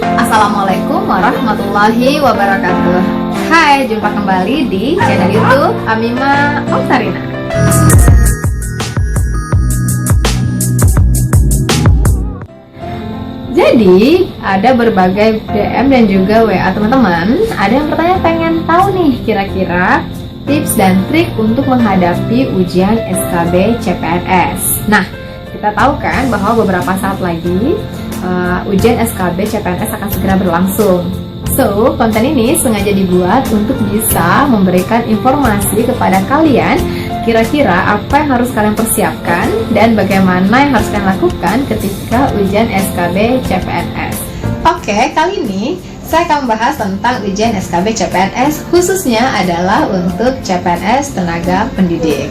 Assalamualaikum warahmatullahi wabarakatuh. Hai, jumpa kembali di channel YouTube Amima Oktarina. Jadi, ada berbagai DM dan juga WA teman-teman. Ada yang bertanya, pengen tahu nih kira-kira tips dan trik untuk menghadapi ujian SKB CPNS. Nah, kita tahu kan bahwa beberapa saat lagi ujian SKB CPNS akan segera berlangsung. So, konten ini sengaja dibuat untuk bisa memberikan informasi kepada kalian kira-kira apa yang harus kalian persiapkan dan bagaimana yang harus kalian lakukan ketika ujian SKB CPNS. Oke, kali ini saya akan membahas tentang ujian SKB CPNS, khususnya adalah untuk CPNS tenaga pendidik.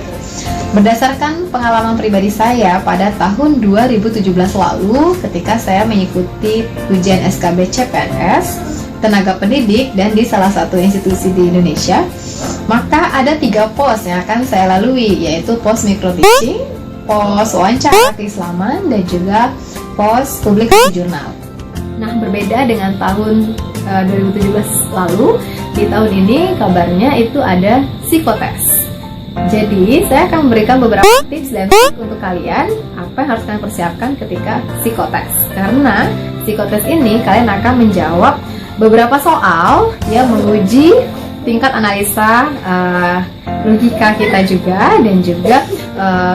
Berdasarkan pengalaman pribadi saya pada tahun 2017 lalu ketika saya mengikuti ujian SKB CPNS tenaga pendidik dan di salah satu institusi di Indonesia, maka ada 3 pos yang akan saya lalui, yaitu pos micro teaching, pos wawancara keislaman, dan juga pos public jurnal. Nah, berbeda dengan tahun 2017 lalu, di tahun ini kabarnya itu ada psikotes. Jadi, saya akan memberikan beberapa tips dan trik untuk kalian apa yang harus kalian persiapkan ketika psikotes. Karena psikotes ini kalian akan menjawab beberapa soal yang menguji tingkat analisa logika kita juga dan juga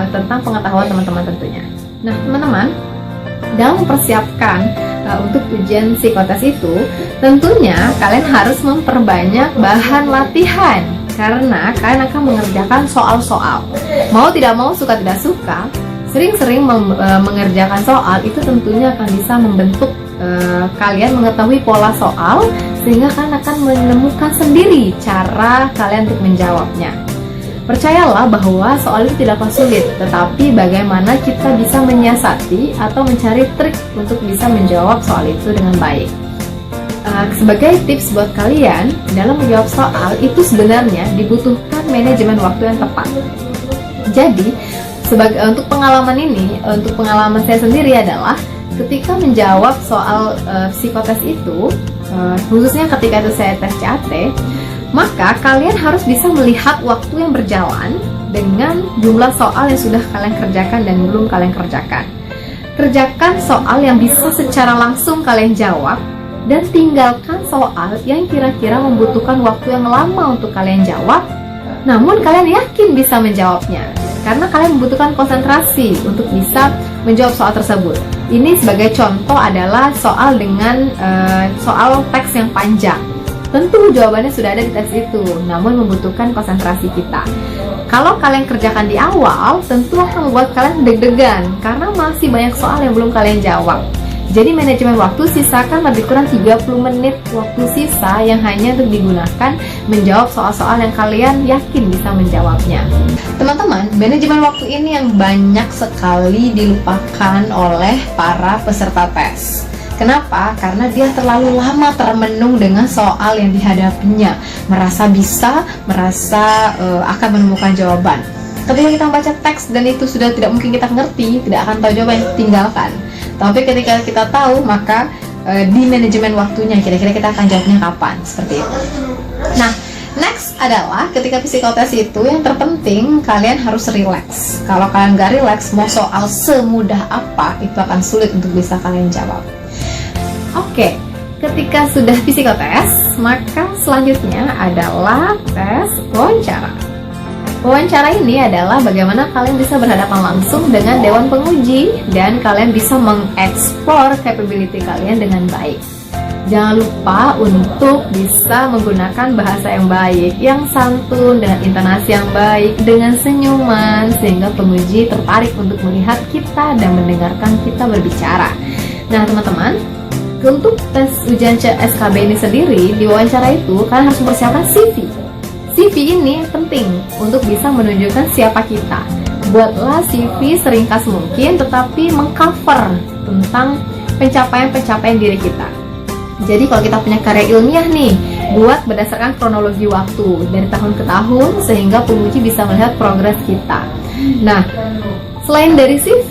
tentang pengetahuan teman-teman tentunya. Nah, teman-teman, dalam mempersiapkan untuk ujian psikotes itu, tentunya kalian harus memperbanyak bahan latihan karena kalian akan mengerjakan soal-soal. Mau tidak mau, suka tidak suka, sering-sering mengerjakan soal itu tentunya akan bisa membentuk kalian mengetahui pola soal, sehingga kalian akan menemukan sendiri cara kalian untuk menjawabnya. Percayalah bahwa soal itu tidaklah sulit, tetapi bagaimana kita bisa menyiasati atau mencari trik untuk bisa menjawab soal itu dengan baik. Sebagai tips buat kalian, dalam menjawab soal itu sebenarnya dibutuhkan manajemen waktu yang tepat. Jadi, untuk pengalaman ini, untuk pengalaman saya sendiri adalah ketika menjawab soal psikotes itu, khususnya ketika itu saya tes CAT, maka kalian harus bisa melihat waktu yang berjalan dengan jumlah soal yang sudah kalian kerjakan dan belum kalian kerjakan. Kerjakan soal yang bisa secara langsung kalian jawab, dan tinggalkan soal yang kira-kira membutuhkan waktu yang lama untuk kalian jawab, namun kalian yakin bisa menjawabnya, karena kalian membutuhkan konsentrasi untuk bisa menjawab soal tersebut. Ini sebagai contoh adalah soal dengan soal teks yang panjang. Tentu jawabannya sudah ada di teks itu, namun membutuhkan konsentrasi kita. Kalau kalian kerjakan di awal, tentu akan membuat kalian deg-degan karena masih banyak soal yang belum kalian jawab. Jadi manajemen waktu, sisakan lebih kurang 30 menit waktu sisa yang hanya untuk digunakan menjawab soal-soal yang kalian yakin bisa menjawabnya. Teman-teman, manajemen waktu ini yang banyak sekali dilupakan oleh para peserta tes. Kenapa? Karena dia terlalu lama termenung dengan soal yang dihadapinya, merasa bisa, merasa akan menemukan jawaban. Ketika kita membaca teks dan itu sudah tidak mungkin kita ngerti, tidak akan tahu jawaban, tinggalkan. Tapi ketika kita tahu, maka di manajemen waktunya, kira-kira kita akan jawabnya kapan, seperti itu. Nah, next adalah ketika psikotes itu yang terpenting kalian harus relax. Kalau kalian nggak relax, mau soal semudah apa, itu akan sulit untuk bisa kalian jawab. Oke, ketika sudah psikotes, maka selanjutnya adalah tes wawancara. Wawancara ini adalah bagaimana kalian bisa berhadapan langsung dengan dewan penguji dan kalian bisa mengeksplor capability kalian dengan baik. Jangan lupa untuk bisa menggunakan bahasa yang baik, yang santun, dengan intonasi yang baik, dengan senyuman, sehingga penguji tertarik untuk melihat kita dan mendengarkan kita berbicara. Nah, teman-teman, untuk tes ujian SKB ini sendiri, di wawancara itu kalian harus mempersiapkan CV. CV ini penting untuk bisa menunjukkan siapa kita. Buatlah CV seringkas mungkin, tetapi mengcover tentang pencapaian-pencapaian diri kita. Jadi kalau kita punya karya ilmiah nih, buat berdasarkan kronologi waktu dari tahun ke tahun, sehingga penguji bisa melihat progres kita. Nah, selain dari CV,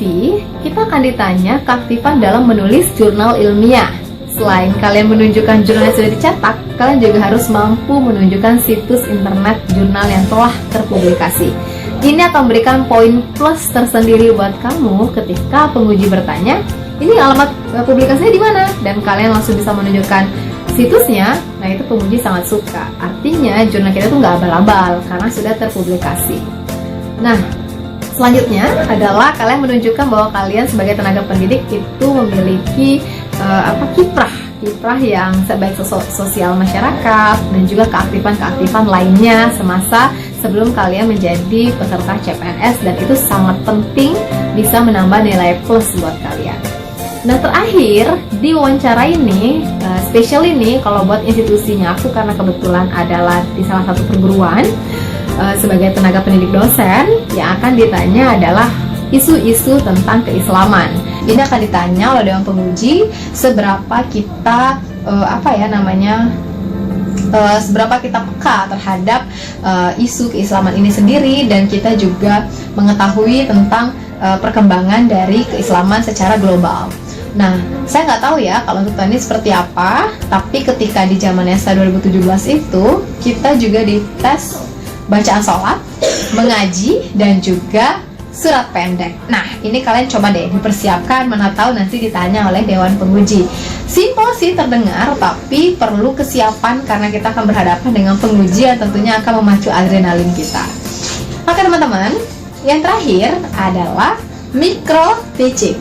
kita akan ditanya keaktifan dalam menulis jurnal ilmiah. Selain kalian menunjukkan jurnal yang sudah dicetak, kalian juga harus mampu menunjukkan situs internet jurnal yang telah terpublikasi. Ini akan memberikan poin plus tersendiri buat kamu ketika penguji bertanya, ini alamat publikasinya di mana? Dan kalian langsung bisa menunjukkan situsnya. Nah, itu penguji sangat suka. Artinya jurnal kita tuh nggak abal-abal karena sudah terpublikasi. Nah, selanjutnya adalah kalian menunjukkan bahwa kalian sebagai tenaga pendidik itu memiliki kiprah yang sebaik sosial masyarakat dan juga keaktifan lainnya semasa sebelum kalian menjadi peserta CPNS, dan itu sangat penting bisa menambah nilai plus buat kalian. Nah, terakhir di wawancara ini, spesial ini kalau buat institusinya aku karena kebetulan adalah di salah satu perguruan sebagai tenaga pendidik dosen, yang akan ditanya adalah isu-isu tentang keislaman. Ini akan ditanya oleh dewan penguji seberapa kita seberapa kita peka terhadap isu keislaman ini sendiri, dan kita juga mengetahui tentang perkembangan dari keislaman secara global. Nah, saya nggak tahu ya kalau untuk tahun ini seperti apa, tapi ketika di zaman ESA 2017 itu kita juga dites bacaan sholat, mengaji, dan juga surat pendek. Nah, ini kalian coba deh dipersiapkan, mana tahu nanti ditanya oleh dewan penguji. Simpel sih terdengar, tapi perlu kesiapan karena kita akan berhadapan dengan penguji yang tentunya akan memacu adrenalin kita. Oke teman-teman, yang terakhir adalah micro teaching.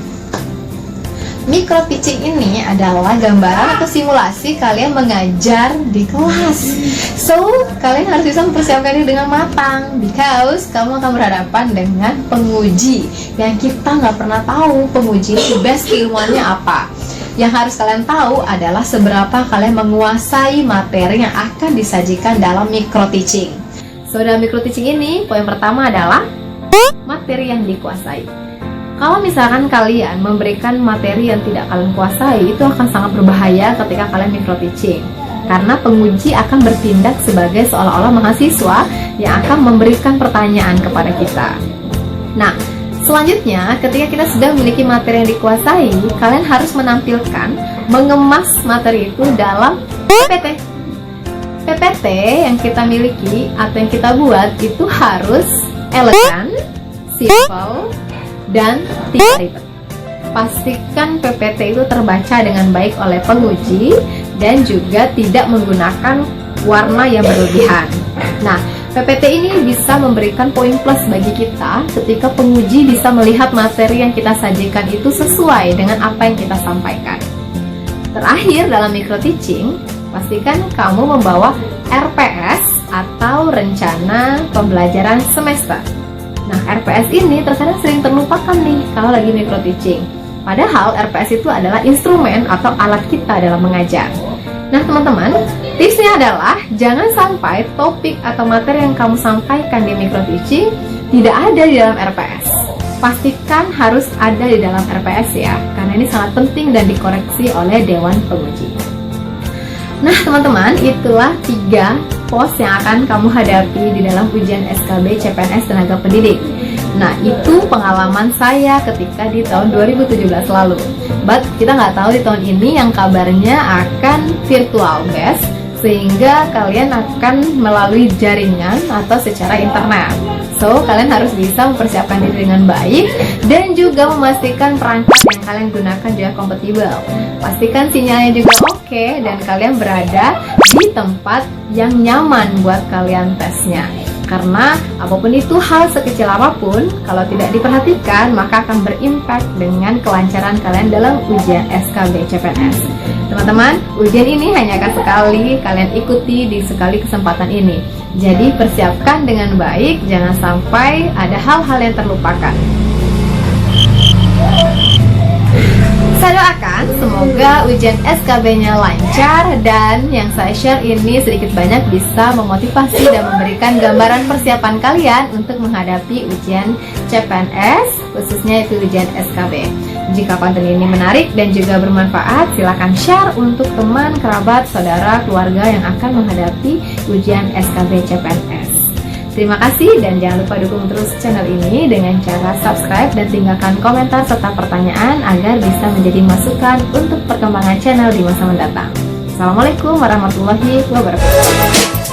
Micro teaching ini adalah gambaran atau simulasi kalian mengajar di kelas. So, kalian harus bisa mempersiapkan diri dengan matang, because kamu akan berhadapan dengan penguji yang kita nggak pernah tahu penguji itu base keilmuannya apa. Yang harus kalian tahu adalah seberapa kalian menguasai materi yang akan disajikan dalam micro teaching. So, dalam micro teaching ini, poin pertama adalah materi yang dikuasai. Kalau misalkan kalian memberikan materi yang tidak kalian kuasai, itu akan sangat berbahaya ketika kalian micro teaching, karena penguji akan bertindak sebagai seolah-olah mahasiswa yang akan memberikan pertanyaan kepada kita. Nah, selanjutnya ketika kita sudah memiliki materi yang dikuasai, kalian harus menampilkan, mengemas materi itu dalam PPT. PPT yang kita miliki atau yang kita buat itu harus elegan, simple, dan tidak ribet. Pastikan PPT itu terbaca dengan baik oleh penguji dan juga tidak menggunakan warna yang berlebihan. Nah, PPT ini bisa memberikan poin plus bagi kita ketika penguji bisa melihat materi yang kita sajikan itu sesuai dengan apa yang kita sampaikan. Terakhir, dalam micro teaching, pastikan kamu membawa RPS atau rencana pembelajaran semester. Nah, RPS ini terkadang sering terlupakan nih kalau lagi micro teaching. Padahal RPS itu adalah instrumen atau alat kita dalam mengajar. Nah, teman-teman, tipsnya adalah jangan sampai topik atau materi yang kamu sampaikan di micro teaching tidak ada di dalam RPS. Pastikan harus ada di dalam RPS ya, karena ini sangat penting dan dikoreksi oleh dewan penguji. Nah, teman-teman, itulah 3 pos yang akan kamu hadapi di dalam ujian SKB CPNS Tenaga Pendidik. Nah, itu pengalaman saya ketika di tahun 2017 lalu. But kita nggak tahu di tahun ini yang kabarnya akan virtual based, sehingga kalian akan melalui jaringan atau secara internet. So, kalian harus bisa mempersiapkan diri dengan baik dan juga memastikan perangkat yang kalian gunakan juga kompatibel. Pastikan sinyalnya juga oke dan kalian berada di tempat yang nyaman buat kalian tesnya. Karena apapun itu, hal sekecil apapun, kalau tidak diperhatikan maka akan berimpact dengan kelancaran kalian dalam ujian SKB CPNS. Teman-teman, ujian ini hanya akan sekali kalian ikuti di sekali kesempatan ini. Jadi persiapkan dengan baik, jangan sampai ada hal-hal yang terlupakan. Saya doakan semoga ujian SKB-nya lancar, dan yang saya share ini sedikit banyak bisa memotivasi dan memberikan gambaran persiapan kalian untuk menghadapi ujian CPNS, khususnya itu ujian SKB. Jika konten ini menarik dan juga bermanfaat, silakan share untuk teman, kerabat, saudara, keluarga yang akan menghadapi ujian SKB CPNS. Terima kasih dan jangan lupa dukung terus channel ini dengan cara subscribe dan tinggalkan komentar serta pertanyaan agar bisa menjadi masukan untuk perkembangan channel di masa mendatang. Assalamualaikum warahmatullahi wabarakatuh.